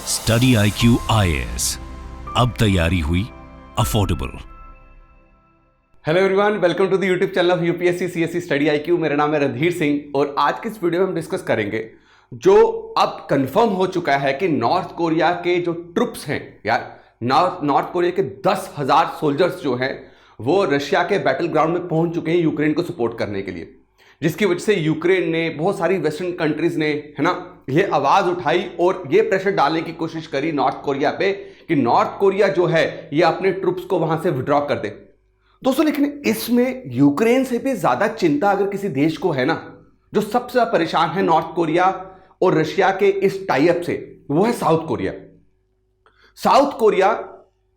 Study IQ IAS, अब तैयारी हुई affordable. Hello everyone, welcome to the YouTube channel of UPSC CSC study IQ। मेरा नाम है रणधीर सिंह और आज की इस वीडियो में हम डिस्कस करेंगे जो अब कंफर्म हो चुका है कि नॉर्थ कोरिया के जो ट्रुप्स हैं यार, नॉर्थ कोरिया के 10,000 सोल्जर्स जो हैं वो रशिया के बैटल ग्राउंड में पहुंच चुके हैं यूक्रेन को सपोर्ट करने के लिए, जिसकी वजह से यूक्रेन ने, बहुत सारी वेस्टर्न कंट्रीज ने, है ना, ये आवाज उठाई और ये प्रेशर डालने की कोशिश करी नॉर्थ कोरिया पे कि नॉर्थ कोरिया जो है ये अपने ट्रुप्स को वहां से विड्रॉ कर दे। दोस्तों, लेकिन इसमें यूक्रेन से भी ज्यादा चिंता अगर किसी देश को है ना, जो सबसे ज्यादा परेशान है नॉर्थ कोरिया और रशिया के इस टाई अप से, वो है साउथ कोरिया। साउथ कोरिया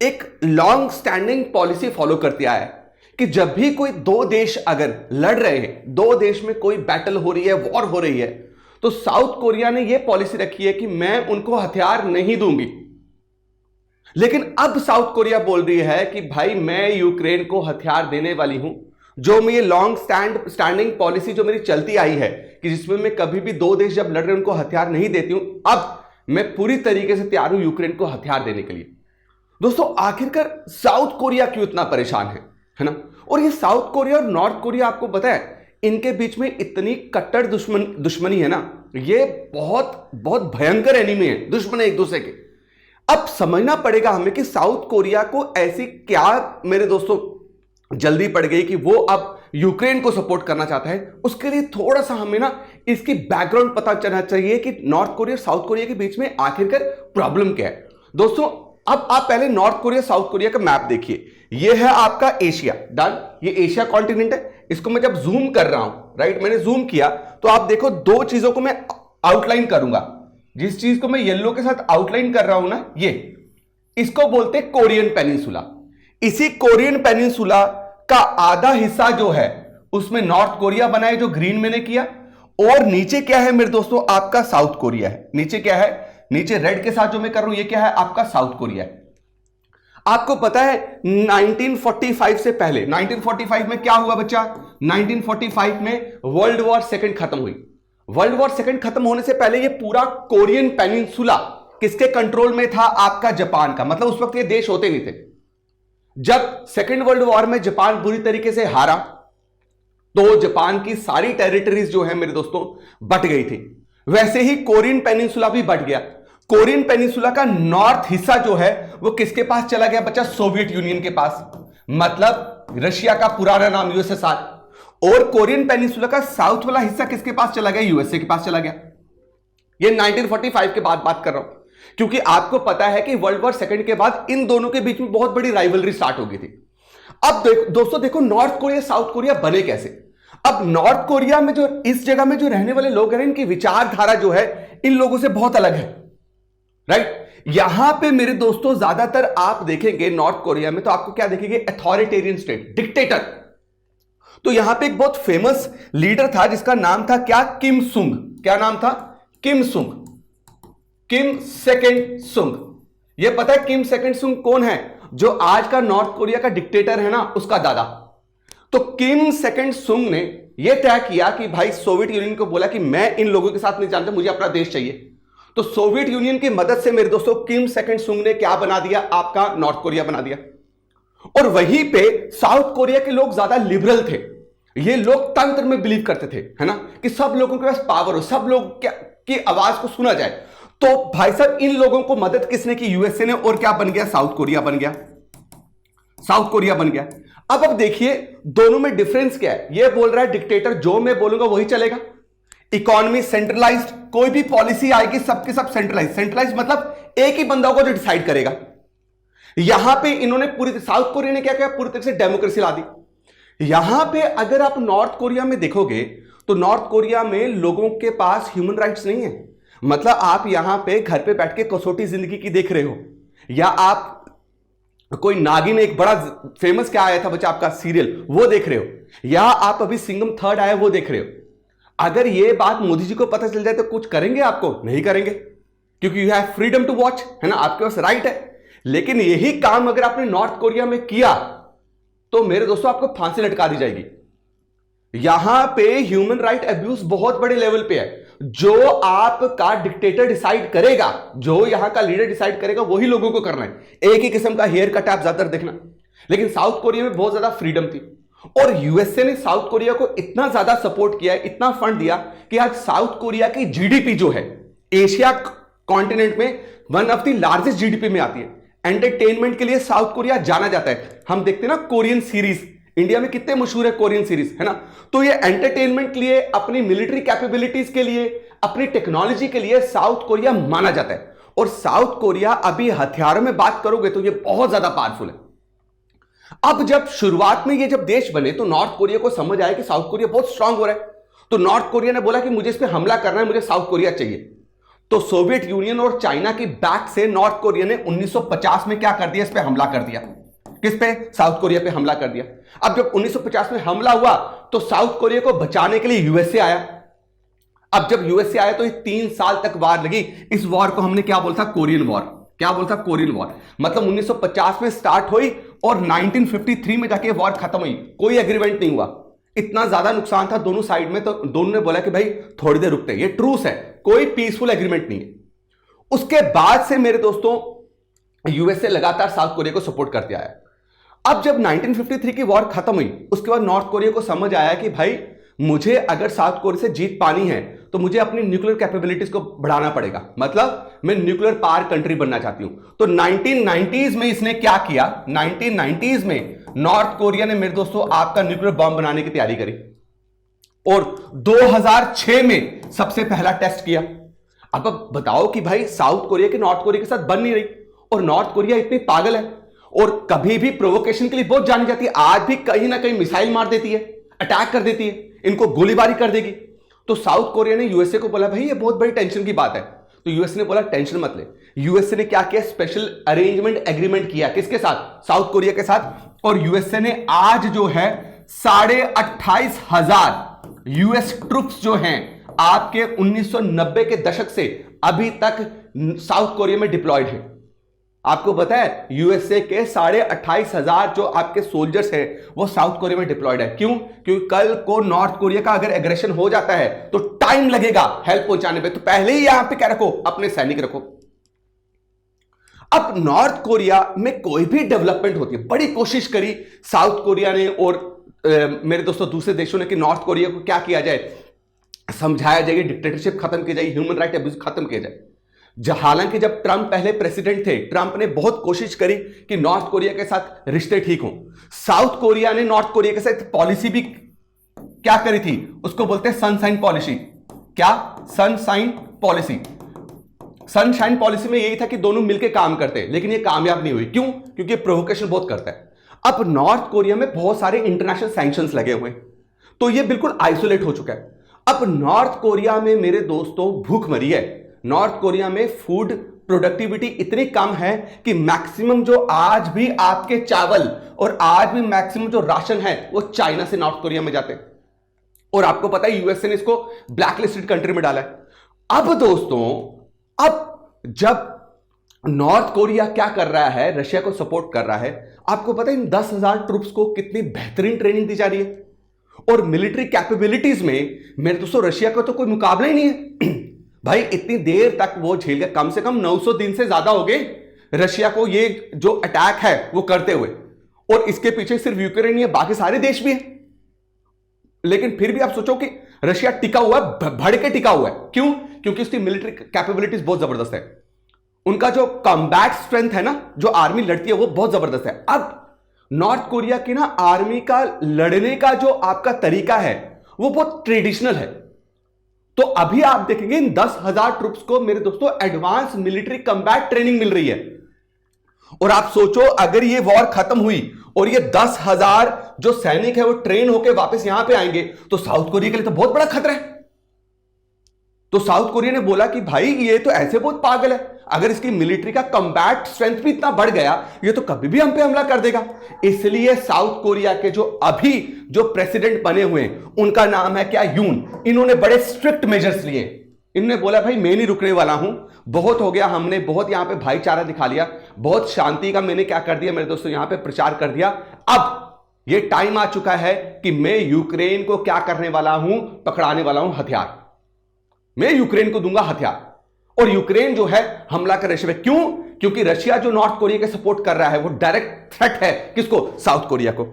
एक लॉन्ग स्टैंडिंग पॉलिसी फॉलो करते आया है कि जब भी कोई दो देश अगर लड़ रहे हैं, दो देश में कोई बैटल हो रही है, वॉर हो रही है, तो साउथ कोरिया ने यह पॉलिसी रखी है कि मैं उनको हथियार नहीं दूंगी। लेकिन अब साउथ कोरिया बोल रही है कि भाई मैं यूक्रेन को हथियार देने वाली हूं। जो मैं ये लॉन्ग स्टैंडिंग पॉलिसी जो मेरी चलती आई है कि जिसमें मैं कभी भी दो देश जब लड़ रहे हैं उनको हथियार नहीं देती हूं, अब मैं पूरी तरीके से तैयार हूं यूक्रेन को हथियार देने के लिए। दोस्तों, आखिरकार साउथ कोरिया क्यों इतना परेशान है ना? और ये साउथ कोरिया और नॉर्थ कोरिया, आपको पता है इनके बीच में इतनी कट्टर दुश्मनी है ना, ये बहुत बहुत भयंकर एनिमी है, दुश्मन है एक दूसरे के। अब समझना पड़ेगा हमें कि साउथ कोरिया को ऐसी क्या, मेरे दोस्तों, जल्दी पड़ गई कि वो अब यूक्रेन को सपोर्ट करना चाहता है। उसके लिए थोड़ा सा हमें ना इसकी बैकग्राउंड पता चलना चाहिए कि नॉर्थ कोरिया और साउथ कोरिया के बीच में आखिरकार प्रॉब्लम क्या है। दोस्तों, अब आप पहले नॉर्थ कोरिया साउथ कोरिया का मैप देखिए। ये है आपका एशिया, डन, ये एशिया कॉन्टिनेंट है। इसको मैं जब जूम कर रहा हूं, राइट, मैंने जूम किया तो आप देखो दो चीजों को मैं आउटलाइन करूंगा। जिस चीज को मैं येलो के साथ आउटलाइन कर रहा हूं ना, ये इसको बोलते हैं कोरियन पेनिनसुला। इसी कोरियन पेनिनसुला का आधा हिस्सा जो है उसमें नॉर्थ कोरिया बना है, जो ग्रीन मैंने किया। और नीचे क्या है मेरे दोस्तों, आपका साउथ कोरिया है। नीचे क्या है, नीचे रेड के साथ जो मैं कर रहा हूं, ये क्या है, आपका साउथ कोरिया है। आपको पता है 1945 से पहले, 1945 में क्या हुआ बच्चा? 1945 में वर्ल्ड वॉर सेकंड खत्म हुई। वर्ल्ड वॉर सेकंड खत्म होने से पहले ये पूरा कोरियन पेनिनसुला किसके कंट्रोल में था? आपका जापान का। मतलब उस वक्त ये देश होते नहीं थे। जब सेकंड वर्ल्ड वॉर में जापान बुरी तरीके से हारा तो जापान की सारी टेरिटरीज जो है मेरे दोस्तों बट गई थी। वैसे ही कोरियन पेनिनसुला भी बट गया। कोरियन पेनिनसुला का नॉर्थ हिस्सा जो है वो किसके पास चला गया बच्चा? सोवियत यूनियन के पास, मतलब रशिया का पुराना नाम यूएसएसआर। और कोरियन पेनिनसुला का साउथ वाला हिस्सा किसके पास चला गया? यूएसए के पास चला गया। ये 1945 के बाद बात कर रहा हूं, क्योंकि आपको पता है कि वर्ल्ड वॉर सेकंड के बाद इन दोनों के बीच में बहुत बड़ी राइवलरी स्टार्ट हो गई थी। अब दोस्तों देखो, नॉर्थ कोरिया साउथ कोरिया बने कैसे? अब नॉर्थ कोरिया में जो इस जगह में जो रहने वाले लोग हैं, इनकी विचारधारा जो है इन लोगों से बहुत अलग है, राइट। यहां पे मेरे दोस्तों ज्यादातर आप देखेंगे नॉर्थ कोरिया में तो आपको क्या देखेंगे? Authoritarian state, dictator. तो यहां पे एक बहुत फेमस लीडर था जिसका नाम था क्या? किम सुंग। क्या नाम था? किम सुंग, किम सेकंड सुंग। ये पता है किम सेकंड सुंग कौन है? जो आज का नॉर्थ कोरिया का डिक्टेटर है ना, उसका दादा। तो किम सेकंड सुंग ने यह तय किया कि भाई सोवियत यूनियन को बोला कि मैं इन लोगों के साथ नहीं जानता, मुझे अपना देश चाहिए। तो सोवियत यूनियन की मदद से मेरे दोस्तों किम सेकंड सुंग ने क्या बना दिया? आपका नॉर्थ कोरिया बना दिया। और वहीं पे साउथ कोरिया के लोग ज्यादा लिबरल थे। ये लोग तंत्र में बिलीव करते थे, है ना, कि सब लोगों के पास पावर हो, सब लोग की आवाज को सुना जाए। तो भाई साहब इन लोगों को मदद किसने की? यूएसए ने। और क्या बन गया? साउथ कोरिया बन गया। साउथ कोरिया बन गया। अब देखिए दोनों में डिफरेंस क्या है। ये बोल रहा है डिक्टेटर जो मैं बोलूंगा वही चलेगा। इकोनॉमी सेंट्रलाइज्ड, कोई भी पॉलिसी आएगी सबके सब सेंट्रलाइज। सेंट्रलाइज मतलब एक ही बंदा होगा जो डिसाइड करेगा। यहां पे इन्होंने साउथ कोरिया ने क्या किया? पूरी तरह से डेमोक्रेसी ला दी। यहां पे अगर आप नॉर्थ कोरिया में देखोगे तो नॉर्थ कोरिया में लोगों के पास ह्यूमन राइट्स नहीं है। मतलब आप यहां पे घर पे बैठ के कसौटी जिंदगी की देख रहे हो, या आप कोई नागिन, एक बड़ा फेमस क्या आया था बच्चा आपका सीरियल, वो देख रहे हो, या आप अभी सिंघम थर्ड आया वो देख रहे हो। अगर ये बात मोदी जी को पता चल जाए तो कुछ करेंगे? आपको नहीं करेंगे, क्योंकि you have freedom to watch, है ना, आपके पास राइट है। लेकिन यही काम अगर आपने नॉर्थ कोरिया में किया तो मेरे दोस्तों आपको फांसी लटका दी जाएगी। यहां पे ह्यूमन राइट अब्यूज बहुत बड़े लेवल पे है। जो आपका डिक्टेटर डिसाइड करेगा, जो यहां का लीडर डिसाइड करेगा, वही लोगों को करना है। एक ही किस्म का हेयर कट आप ज्यादातर देखना। लेकिन साउथ कोरिया में बहुत ज्यादा फ्रीडम थी और यूएसए ने साउथ कोरिया को इतना ज्यादा सपोर्ट किया है, इतना फंड दिया कि आज साउथ कोरिया की जीडीपी जो है एशिया कॉन्टिनेंट में one of the largest GDP में आती है। एंटरटेनमेंट के लिए साउथ कोरिया जाना जाता है। हम देखते हैं ना कोरियन सीरीज, इंडिया में कितने मशहूर है कोरियन सीरीज, है ना। तो ये एंटरटेनमेंट के लिए, अपनी मिलिट्री कैपेबिलिटीज के लिए, अपनी टेक्नोलॉजी के लिए साउथ कोरिया माना जाता है। और साउथ कोरिया अभी हथियारों में बात करोगे तो ये बहुत ज्यादा पावरफुल है। अब जब शुरुआत में ये जब देश बने तो नॉर्थ कोरिया को समझ आया कि साउथ कोरिया बहुत स्ट्रांग हो रहा है। तो नॉर्थ कोरिया ने बोला कि मुझे इस पे हमला करना है, मुझे साउथ कोरिया चाहिए। तो सोवियत यूनियन और चाइना की बैक से नॉर्थ कोरिया ने 1950 में क्या कर दिया, इस पे हमला कर दिया। किस पे? साउथ कोरिया पे हमला कर दिया। अब जब 1950 में हमला हुआ तो साउथ कोरिया को बचाने के लिए यूएसए आया। अब जब यूएसए आया तो ये 3 साल तक वार लगी। इस वॉर को हमने क्या बोलता? Korean war. क्या बोलता? Korean war. मतलब 1950 में स्टार्ट हुई और 1953 में जाके वॉर खत्म हुई। कोई एग्रीमेंट नहीं हुआ। इतना ज्यादा नुकसान था दोनों साइड में, तो दोनों ने बोला कि भाई थोड़ी देर रुकते हैं, ये ट्रूस है, कोई पीसफुल एग्रीमेंट नहीं है। उसके बाद से मेरे दोस्तों यूएसए लगातार साउथ कोरिया को सपोर्ट करते आया। अब जब 1953 की वॉर खत्म हुई उसके बाद नॉर्थ कोरिया को समझ आया कि भाई मुझे अगर साउथ कोरिया से जीत पानी है तो मुझे अपनी न्यूक्लियर कैपेबिलिटीज को बढ़ाना पड़ेगा। मतलब मैं न्यूक्लियर पावर कंट्री बनना चाहती हूं। तो 1990s में इसने क्या किया? 1990s में नॉर्थ कोरिया ने मेरे दोस्तों आपका न्यूक्लियर बॉम्ब बनाने की तैयारी करी और 2006 में सबसे पहला टेस्ट किया। अब बताओ कि भाई साउथ कोरिया के नॉर्थ कोरिया के साथ बन नहीं रही और नॉर्थ कोरिया इतनी पागल है और कभी भी प्रोवोकेशन के लिए बहुत जानी जाती है। आज भी कहीं ना कहीं मिसाइल मार देती है, अटैक कर देती है, इनको गोलीबारी कर देगी। तो साउथ कोरिया ने यूएसए को बोला भाई ये बहुत बड़ी टेंशन की बात है। तो यूएसए ने बोला टेंशन मत ले। यूएसए ने क्या किया? स्पेशल अरेंजमेंट एग्रीमेंट किया। किसके साथ? साउथ कोरिया के साथ। और यूएसए ने आज जो है 28,500 यूएस ट्रूप्स जो हैं आपके 1990 के दशक से अभी तक साउथ कोरिया में डिप्लॉयड हैं। आपको पता है यूएसए के 28,500 जो आपके सोल्जर्स हैं वो साउथ कोरिया में डिप्लॉयड है। क्यों? क्योंकि कल को नॉर्थ कोरिया का अगर एग्रेशन हो जाता है तो टाइम लगेगा हेल्प पहुंचाने पे, तो पहले ही यहां पे क्या रखो? अपने सैनिक रखो। अब नॉर्थ कोरिया में कोई भी डेवलपमेंट होती है, बड़ी कोशिश करी साउथ कोरिया ने और मेरे दोस्तों दूसरे देशों ने कि नॉर्थ कोरिया को क्या किया जाए, समझाया जाए, डिक्टेटरशिप खत्म की जाए, ह्यूमन राइट अब्यूज खत्म किया जाए। हालांकि जब ट्रंप पहले प्रेसिडेंट थे, ट्रंप ने बहुत कोशिश करी कि नॉर्थ कोरिया के साथ रिश्ते ठीक हों। साउथ कोरिया ने नॉर्थ कोरिया के साथ पॉलिसी भी क्या करी थी, उसको बोलते हैं सनशाइन पॉलिसी। क्या? Sunshine policy. सनशाइन पॉलिसी में यही था कि दोनों मिलकर काम करते हैं, लेकिन ये कामयाब नहीं हुई। क्यों? क्योंकि प्रोवोकेशन बहुत करता है। अब नॉर्थ कोरिया में बहुत सारे इंटरनेशनल सैंक्शंस लगे हुए हैं, तो ये बिल्कुल आइसोलेट हो चुका है। अब नॉर्थ कोरिया में मेरे दोस्तों भूखमरी है। नॉर्थ कोरिया में फूड प्रोडक्टिविटी इतनी कम है कि मैक्सिमम जो आज भी आपके चावल और आज भी मैक्सिमम जो राशन है वो चाइना से नॉर्थ कोरिया में जाते हैं। और आपको पता है यूएसए ने इसको ब्लैकलिस्टेड कंट्री में डाला है। अब दोस्तों, अब जब नॉर्थ कोरिया क्या कर रहा है, रशिया को सपोर्ट कर रहा है, आपको पता है इन 10,000 ट्रूप्स को कितनी बेहतरीन ट्रेनिंग दी जा रही है और मिलिट्री कैपेबिलिटीज में मेरे दोस्तों रशिया का तो कोई मुकाबला ही नहीं है। भाई इतनी देर तक वो झेल गया, कम से कम 900 दिन से ज्यादा हो गए रशिया को ये जो अटैक है वो करते हुए। और इसके पीछे सिर्फ यूक्रेन नहीं है, बाकी सारे देश भी हैं। लेकिन फिर भी आप सोचो कि रशिया टिका हुआ है, भड़ के टिका हुआ है। क्यों? क्योंकि उसकी मिलिट्री कैपेबिलिटीज बहुत जबरदस्त है। उनका जो कॉम्बैट स्ट्रेंथ है ना, जो आर्मी लड़ती है वो बहुत जबरदस्त है। अब नॉर्थ कोरिया की ना आर्मी का लड़ने का जो आपका तरीका है वो बहुत ट्रेडिशनल है। तो अभी आप देखेंगे इन 10,000 ट्रूप्स को मेरे दोस्तों एडवांस मिलिट्री कॉम्बैट ट्रेनिंग मिल रही है। और आप सोचो अगर ये वॉर खत्म हुई और ये 10,000 जो सैनिक है वो ट्रेन होकर वापस यहां पे आएंगे तो साउथ कोरिया के लिए तो बहुत बड़ा खतरा है। तो साउथ कोरिया ने बोला कि भाई ये तो ऐसे बहुत पागल है, अगर इसकी मिलिट्री का कॉम्बैट स्ट्रेंथ भी इतना बढ़ गया ये तो कभी भी हम पे हमला कर देगा। इसलिए साउथ कोरिया के जो अभी जो प्रेसिडेंट बने हुए हैं उनका नाम है क्या? यून। इन्होंने बड़े स्ट्रिक्ट मेजर्स लिए। इन्होंने बोला भाई मैं नहीं रुकने वाला हूं, बहुत हो गया, हमने बहुत यहां पे भाईचारा दिखा लिया, बहुत शांति का मैंने क्या कर दिया मेरे दोस्तों यहां पे प्रचार कर दिया। अब ये टाइम आ चुका है कि मैं यूक्रेन को क्या करने वाला हूं? पकड़ाने वाला हूं हथियार। मैं यूक्रेन को दूंगा हथियार, और यूक्रेन जो है हमला कर रशिया पे। क्यों? क्योंकि रशिया जो नॉर्थ कोरिया के सपोर्ट कर रहा है वो डायरेक्ट थ्रेट है किसको? साउथ कोरिया को।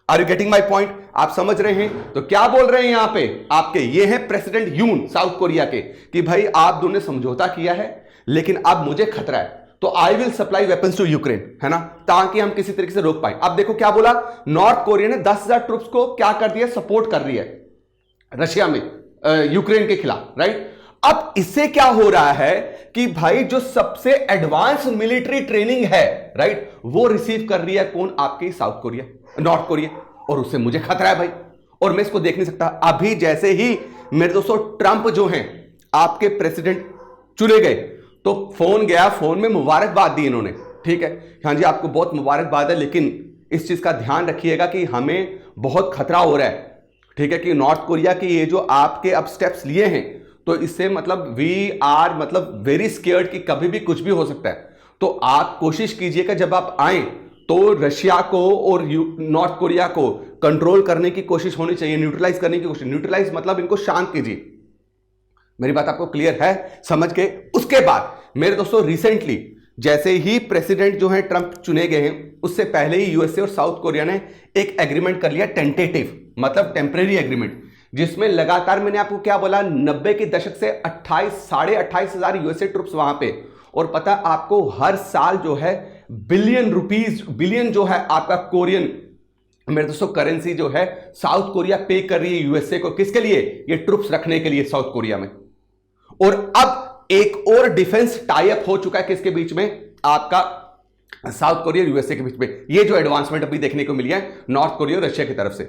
Are you getting my point? आप समझ रहे हैं? तो क्या बोल रहे हैं यहां पे आपके, ये हैं प्रेसिडेंट यून साउथ कोरिया के, कि भाई आप दोनों ने समझौता किया है लेकिन अब मुझे खतरा है, तो I will supply weapons to Ukraine, है ना, ताकि हम किसी तरीके से रोक पाए। अब देखो क्या बोला, नॉर्थ कोरिया ने 10,000 ट्रूप्स को क्या कर दिया? सपोर्ट कर रही है रशिया में यूक्रेन के खिलाफ, राइट। अब इससे क्या हो रहा है कि भाई जो सबसे एडवांस मिलिट्री ट्रेनिंग है, राइट, वो रिसीव कर रही है कौन? आपकी साउथ कोरिया, नॉर्थ कोरिया, और उससे मुझे खतरा है भाई, और मैं इसको देख नहीं सकता। अभी जैसे ही मेरे दोस्तों ट्रंप जो हैं आपके प्रेसिडेंट चुने गए, तो फोन गया, फोन में मुबारकबाद दी इन्होंने, ठीक है, हाँ जी आपको बहुत मुबारकबाद है, लेकिन इस चीज का ध्यान रखिएगा कि हमें बहुत खतरा हो रहा है, ठीक है, कि नॉर्थ कोरिया के ये जो आपके अब स्टेप्स लिए हैं, तो इससे मतलब वी आर मतलब वेरी स्केयर्ड कि कभी भी कुछ भी हो सकता है। तो आप कोशिश कीजिएगा जब आप आए तो रशिया को और नॉर्थ कोरिया को कंट्रोल करने की कोशिश होनी चाहिए, न्यूट्रलाइज करने की कोशिश। न्यूट्रलाइज मतलब इनको शांत कीजिए। मेरी बात आपको क्लियर है? समझ के उसके बाद मेरे दोस्तों रिसेंटली जैसे ही प्रेसिडेंट जो है ट्रंप चुने गए हैं, उससे पहले ही यूएसए और साउथ कोरिया ने एक एग्रीमेंट कर लिया, टेंटेटिव मतलब टेम्परेरी एग्रीमेंट, जिसमें लगातार मैंने आपको क्या बोला, 90 के दशक से 28,500 यूएसए ट्रूप्स वहां पे, और पता आपको हर साल जो है बिलियन जो है आपका कोरियन मेरे दोस्तों करेंसी जो है साउथ कोरिया पे कर रही है यूएसए को। किसके लिए? ये ट्रूप्स रखने के लिए साउथ कोरिया में। और अब एक और डिफेंस टाई अप हो चुका है किसके बीच में? आपका साउथ कोरिया और यूएसए के बीच में। ये जो एडवांसमेंट अभी देखने को मिली है नॉर्थ कोरिया और रशिया की तरफ से।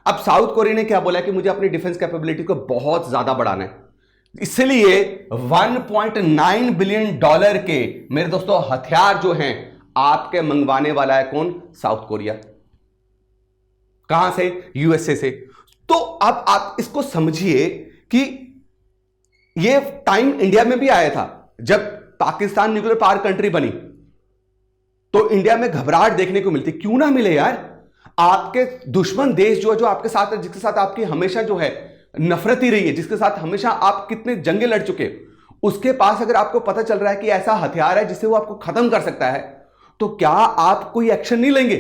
अब साउथ कोरिया ने क्या बोला कि मुझे अपनी डिफेंस कैपेबिलिटी को बहुत ज्यादा बढ़ाना है, इसलिए 1.9 बिलियन डॉलर के मेरे दोस्तों हथियार जो हैं आपके मंगवाने वाला है कौन? South Korea. कहां से? यूएसए से। तो अब आप इसको समझिए कि ये टाइम इंडिया में भी आया था जब पाकिस्तान न्यूक्लियर पावर कंट्री बनी, तो इंडिया में घबराहट देखने को मिलती। क्यों ना मिले यार? आपके दुश्मन देश जो आपके साथ है, जिसके साथ आपकी हमेशा जो है नफरत ही रही है, जिसके साथ हमेशा आप कितने जंगे लड़ चुके, उसके पास अगर आपको पता चल रहा है कि ऐसा हथियार है जिससे वो आपको खत्म कर सकता है, तो क्या आप कोई एक्शन नहीं लेंगे?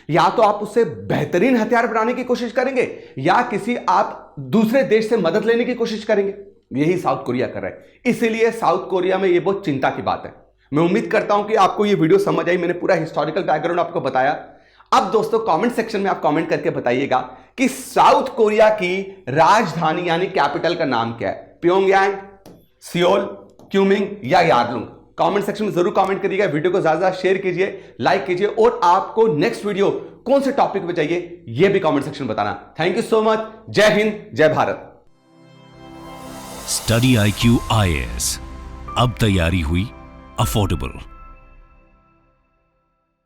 या तो आप उससे बेहतरीन हथियार बनाने की कोशिश करेंगे, या किसी आप दूसरे देश से मदद लेने की कोशिश करेंगे। यही साउथ कोरिया कर रहा है। इसीलिए साउथ कोरिया में यह बहुत चिंता की बात है। मैं उम्मीद करता हूं कि आपको यह वीडियो समझ आई। मैंने पूरा हिस्टोरिकल बैकग्राउंड आपको बताया। अब दोस्तों कमेंट सेक्शन में आप कमेंट करके बताइएगा कि साउथ कोरिया की राजधानी यानी कैपिटल का नाम क्या है? प्योंगयांग, सियोल, क्यूमिंग या यारलुंग? कमेंट सेक्शन में जरूर कमेंट करिएगा। वीडियो को ज्यादा शेयर कीजिए, लाइक कीजिए, और आपको नेक्स्ट वीडियो कौन से टॉपिक पे चाहिए यह भी कमेंट सेक्शन में बताना। Thank you so much. जय हिंद, जय भारत। स्टडी IQ IAS, अब तैयारी हुई अफोर्डेबल।